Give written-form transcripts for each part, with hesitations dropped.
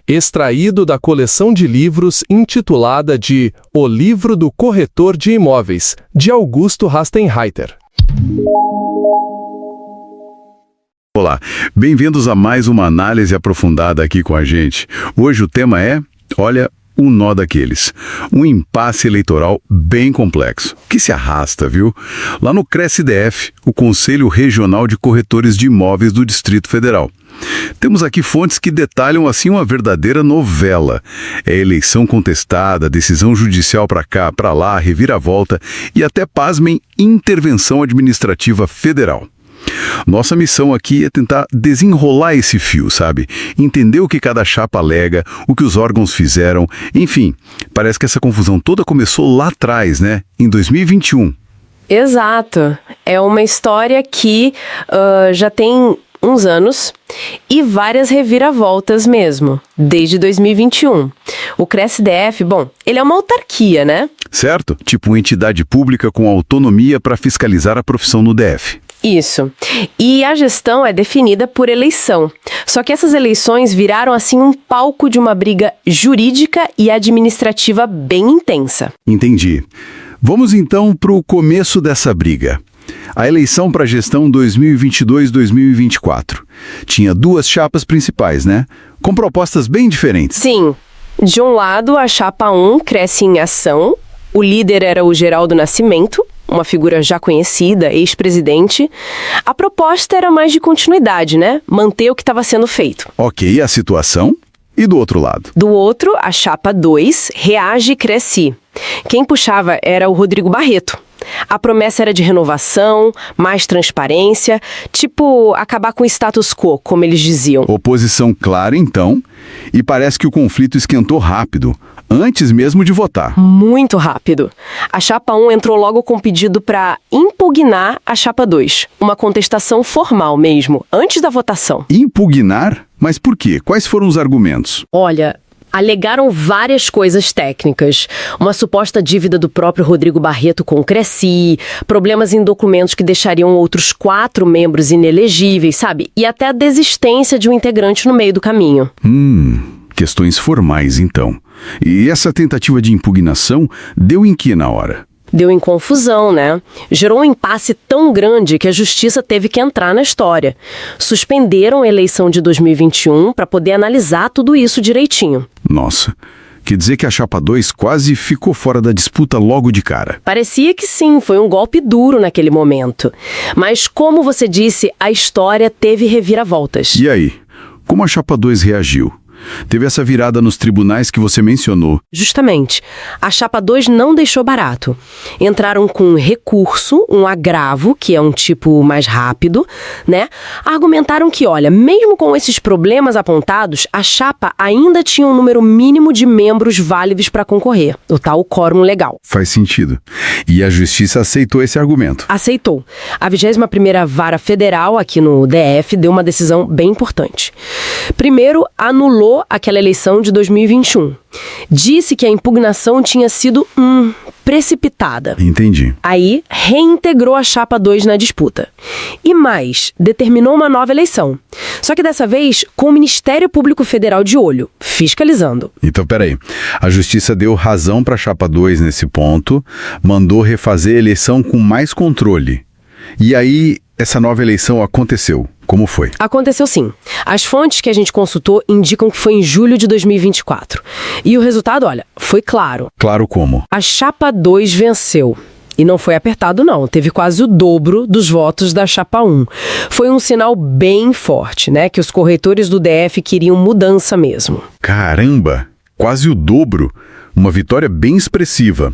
extraído da coleção de livros intitulada de O Livro do Corretor de Imóveis, de Augusto Rastenreiter. Olá, bem-vindos a mais uma análise aprofundada aqui com a gente. Hoje o tema é, um nó daqueles. Um impasse eleitoral bem complexo, que se arrasta, viu? Lá no CRECI-DF, o Conselho Regional de Corretores de Imóveis do Distrito Federal. Temos aqui fontes que detalham assim uma verdadeira novela. É eleição contestada, decisão judicial para cá, para lá, reviravolta e até, pasmem, intervenção administrativa federal. Nossa missão aqui é tentar desenrolar esse fio, sabe? Entender o que cada chapa alega, o que os órgãos fizeram, enfim, parece que essa confusão toda começou lá atrás, né? Em 2021. Exato. É uma história que já tem uns anos e várias reviravoltas mesmo, desde 2021. O CRECI-DF, ele é uma autarquia, né? Certo? Tipo uma entidade pública com autonomia para fiscalizar a profissão no DF. Isso. E a gestão é definida por eleição. Só que essas eleições viraram assim um palco de uma briga jurídica e administrativa bem intensa. Entendi. Vamos então para o começo dessa briga. A eleição para a gestão 2022-2024. Tinha duas chapas principais, né? Com propostas bem diferentes. Sim. De um lado, a chapa 1 cresce em ação. O líder era o Geraldo Nascimento, uma figura já conhecida, ex-presidente. A proposta era mais de continuidade, né? Manter o que estava sendo feito. Ok, a situação? E do outro lado? Do outro, a chapa 2, Reage e Cresci. Quem puxava era o Rodrigo Barreto. A promessa era de renovação, mais transparência, tipo acabar com o status quo, como eles diziam. Oposição clara, então, e parece que o conflito esquentou rápido, antes mesmo de votar. Muito rápido. A chapa 1 entrou logo com pedido para impugnar a chapa 2. Uma contestação formal mesmo, antes da votação. Impugnar? Mas por quê? Quais foram os argumentos? Olha, alegaram várias coisas técnicas. Uma suposta dívida do próprio Rodrigo Barreto com o Cresci, problemas em documentos que deixariam outros 4 membros inelegíveis, sabe? E até a desistência de um integrante no meio do caminho. Questões formais, então. E essa tentativa de impugnação deu em que na hora? Deu em confusão, né? Gerou um impasse tão grande que a justiça teve que entrar na história. Suspenderam a eleição de 2021 para poder analisar tudo isso direitinho. Nossa, quer dizer que a chapa 2 quase ficou fora da disputa logo de cara. Parecia que sim, foi um golpe duro naquele momento. Mas, como você disse, a história teve reviravoltas. E aí? Como a chapa 2 reagiu? Teve essa virada nos tribunais que você mencionou. Justamente. A chapa 2 não deixou barato. Entraram com um recurso, um agravo, que é um tipo mais rápido, né? Argumentaram que, olha, mesmo com esses problemas apontados, a chapa ainda tinha um número mínimo de membros válidos para concorrer, o tal quórum legal. Faz sentido. E a justiça aceitou esse argumento? Aceitou. A 21ª Vara Federal, aqui no DF, deu uma decisão bem importante. Primeiro, anulou aquela eleição de 2021. Disse que a impugnação tinha sido precipitada. Entendi. Aí, reintegrou a chapa 2 na disputa. E mais, determinou uma nova eleição. Só que dessa vez, com o Ministério Público Federal de olho, fiscalizando. Então, peraí. A justiça deu razão para a chapa 2 nesse ponto, mandou refazer a eleição com mais controle. E aí, essa nova eleição aconteceu. Como foi? Aconteceu sim. As fontes que a gente consultou indicam que foi em julho de 2024. E o resultado, olha, foi claro. Claro como? A chapa 2 venceu. E não foi apertado, não. Teve quase o dobro dos votos da chapa 1. Foi um sinal bem forte, né? Que os corretores do DF queriam mudança mesmo. Caramba! Quase o dobro. Uma vitória bem expressiva.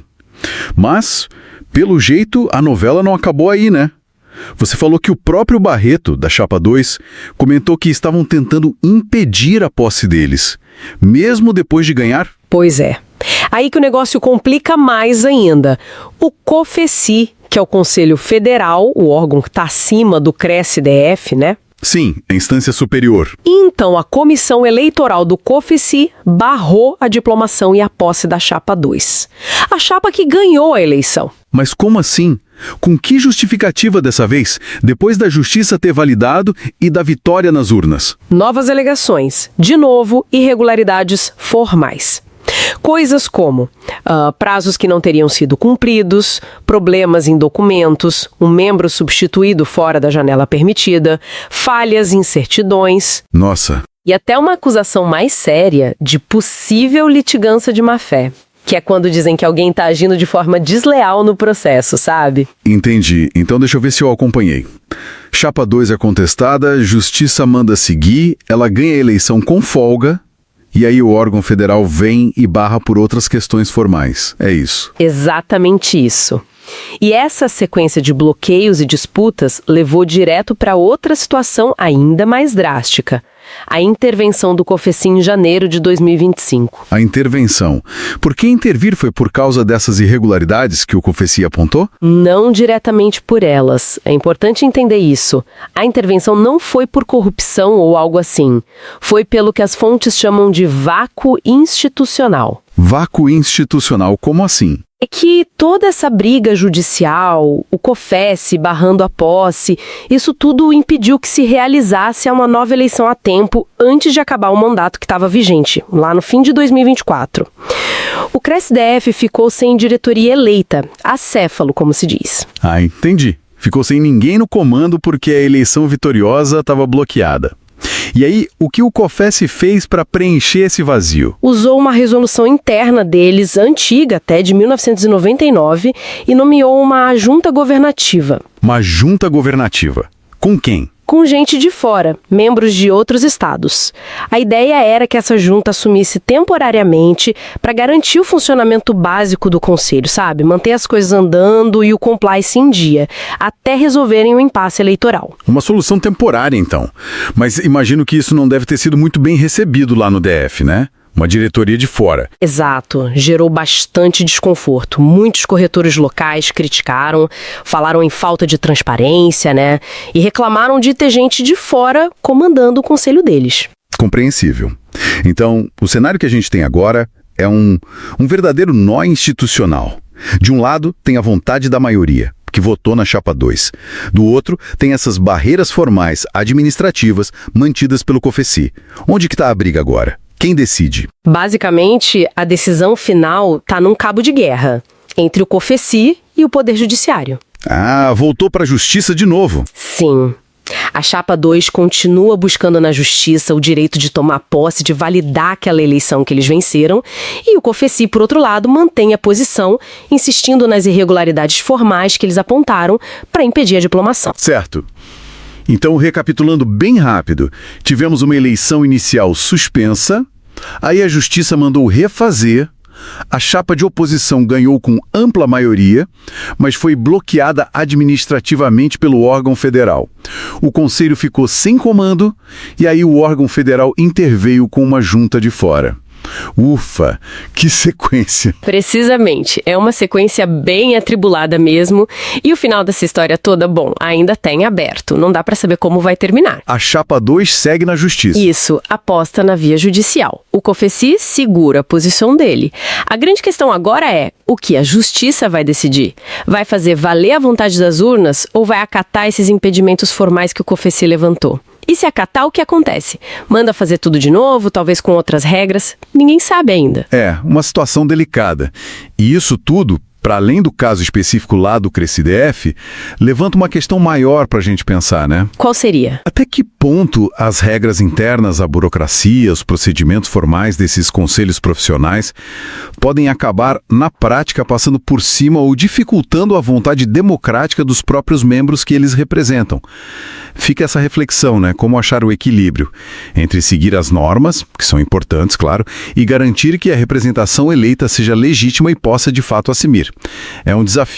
Mas, pelo jeito, a novela não acabou aí, né? Você falou que o próprio Barreto, da chapa 2, comentou que estavam tentando impedir a posse deles, mesmo depois de ganhar? Pois é. Aí que o negócio complica mais ainda. O COFECI, que é o Conselho Federal, o órgão que está acima do CRECI-DF, né? Sim, a instância superior. Então, a comissão eleitoral do COFECI barrou a diplomação e a posse da chapa 2. A chapa que ganhou a eleição. Mas como assim? Com que justificativa dessa vez, depois da justiça ter validado e da vitória nas urnas? Novas alegações. De novo, irregularidades formais. Coisas como prazos que não teriam sido cumpridos, problemas em documentos, um membro substituído fora da janela permitida, falhas em certidões. Nossa, E até uma acusação mais séria de possível litigância de má-fé, que é quando dizem que alguém está agindo de forma desleal no processo, sabe? entendi. Então deixa eu ver se eu acompanhei. Chapa 2 é contestada, justiça manda seguir, ela ganha a eleição com folga, e aí o órgão federal vem e barra por outras questões formais. É isso. Exatamente isso. E essa sequência de bloqueios e disputas levou direto para outra situação ainda mais drástica. A intervenção do COFECI em janeiro de 2025. A intervenção. Por que intervir foi por causa dessas irregularidades que o COFECI apontou? Não diretamente por elas. É importante entender isso. A intervenção não foi por corrupção ou algo assim. Foi pelo que as fontes chamam de vácuo institucional. Vácuo institucional, como assim? É que toda essa briga judicial, o COFECI barrando a posse, isso tudo impediu que se realizasse uma nova eleição a tempo antes de acabar o mandato que estava vigente, lá no fim de 2024. O CRESDF ficou sem diretoria eleita, acéfalo, como se diz. Ah, entendi. Ficou sem ninguém no comando porque a eleição vitoriosa estava bloqueada. E aí, o que o COFECI fez para preencher esse vazio? Usou uma resolução interna deles, antiga até, de 1999, e nomeou uma junta governativa. Uma junta governativa. Com quem? Com gente de fora, membros de outros estados. A ideia era que essa junta assumisse temporariamente para garantir o funcionamento básico do conselho, sabe? Manter as coisas andando e o compliance em dia, até resolverem o impasse eleitoral. Uma solução temporária, então. Mas imagino que isso não deve ter sido muito bem recebido lá no DF, né? Uma diretoria de fora. Exato, gerou bastante desconforto. Muitos corretores locais criticaram, falaram em falta de transparência, né? E reclamaram de ter gente de fora comandando o conselho deles. Compreensível. Então, o cenário que a gente tem agora é um verdadeiro nó institucional. De um lado, tem a vontade da maioria, que votou na Chapa 2. Do outro, tem essas barreiras formais, administrativas, mantidas pelo COFECI. Onde que está a briga agora? Quem decide? Basicamente, a decisão final está num cabo de guerra entre o COFECI e o Poder Judiciário. Ah, voltou para a justiça de novo. Sim. A Chapa 2 continua buscando na justiça o direito de tomar posse, de validar aquela eleição que eles venceram, e o COFECI, por outro lado, mantém a posição, insistindo nas irregularidades formais que eles apontaram para impedir a diplomação. Certo. Então, recapitulando bem rápido, tivemos uma eleição inicial suspensa, aí a justiça mandou refazer, a chapa de oposição ganhou com ampla maioria, mas foi bloqueada administrativamente pelo órgão federal. O conselho ficou sem comando e aí o órgão federal interveio com uma junta de fora. Ufa, que sequência! Precisamente, é uma sequência bem atribulada mesmo, e o final dessa história toda, bom, ainda tem aberto, não dá pra saber como vai terminar. A Chapa 2 segue na justiça. Isso, aposta na via judicial. O COFECI segura a posição dele. A grande questão agora é, o que a justiça vai decidir? Vai fazer valer a vontade das urnas ou vai acatar esses impedimentos formais que o COFECI levantou? E se acatar, o que acontece? Manda fazer tudo de novo, talvez com outras regras? Ninguém sabe ainda. É, uma situação delicada. E isso tudo, para além do caso específico lá do CRESDF, levanta uma questão maior para a gente pensar, né? Qual seria? Até que ponto as regras internas, a burocracia, os procedimentos formais desses conselhos profissionais podem acabar, na prática, passando por cima ou dificultando a vontade democrática dos próprios membros que eles representam? Fica essa reflexão, né? Como achar o equilíbrio entre seguir as normas, que são importantes, claro, e garantir que a representação eleita seja legítima e possa de fato assumir. É um desafio.